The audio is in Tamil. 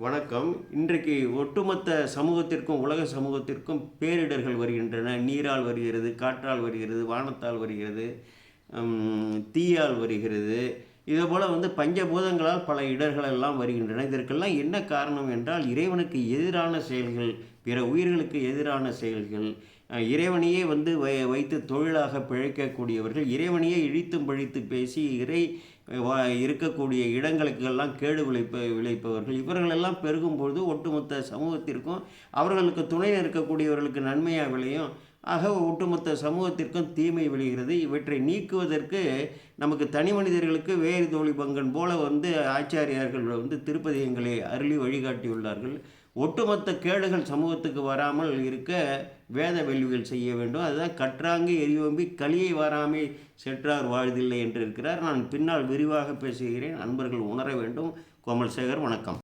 வணக்கம். இன்றைக்கு ஒட்டுமொத்த சமூகத்திற்கும், உலக சமூகத்திற்கும் பேரிடர்கள் வருகின்றன. நீரால் வருகிறது, காற்றால் வருகிறது, வானத்தால் வருகிறது, தீயால் வருகிறது. இதேபோல பஞ்சபூதங்களால் பல இடர்கள் எல்லாம் வருகின்றன. இதற்கெல்லாம் என்ன காரணம் என்றால், இறைவனுக்கு எதிரான செயல்கள், பிற உயிர்களுக்கு எதிரான செயல்கள், இறைவனையே வைத்து தொழிலாக பிழைக்கக்கூடியவர்கள், இறைவனையே இழித்தும் பழித்து பேசி இருக்கக்கூடிய இடங்களுக்கெல்லாம் கேடு விளைப்பவர்கள், இவர்களெல்லாம் பெருகும்பொழுது ஒட்டுமொத்த சமூகத்திற்கும் அவர்களுக்கு துணை இருக்கக்கூடியவர்களுக்கு நன்மையாக விளையும். ஆக ஒட்டுமொத்த சமூகத்திற்கும் தீமை விளைகிறது. இவற்றை நீக்குவதற்கு நமக்கு தனி மனிதர்களுக்கு வேறு தோழி பங்கன் போல ஆச்சாரியார்கள் திருப்பதிகங்களை அருளி வழிகாட்டியுள்ளார்கள். ஒட்டுமொத்த கேடுகள் சமூகத்துக்கு வராமல் இருக்க வேத வேள்விகள் செய்ய வேண்டும். அதுதான் கற்றாங்கு எரியோம்பி கலியை வாராமை செற்றார் வாழ்தில்லை என்று இருக்கிறார். நான் பின்னால் விரிவாக பேசுகிறேன். அன்பர்கள் உணர வேண்டும். கோமல் சேகர், வணக்கம்.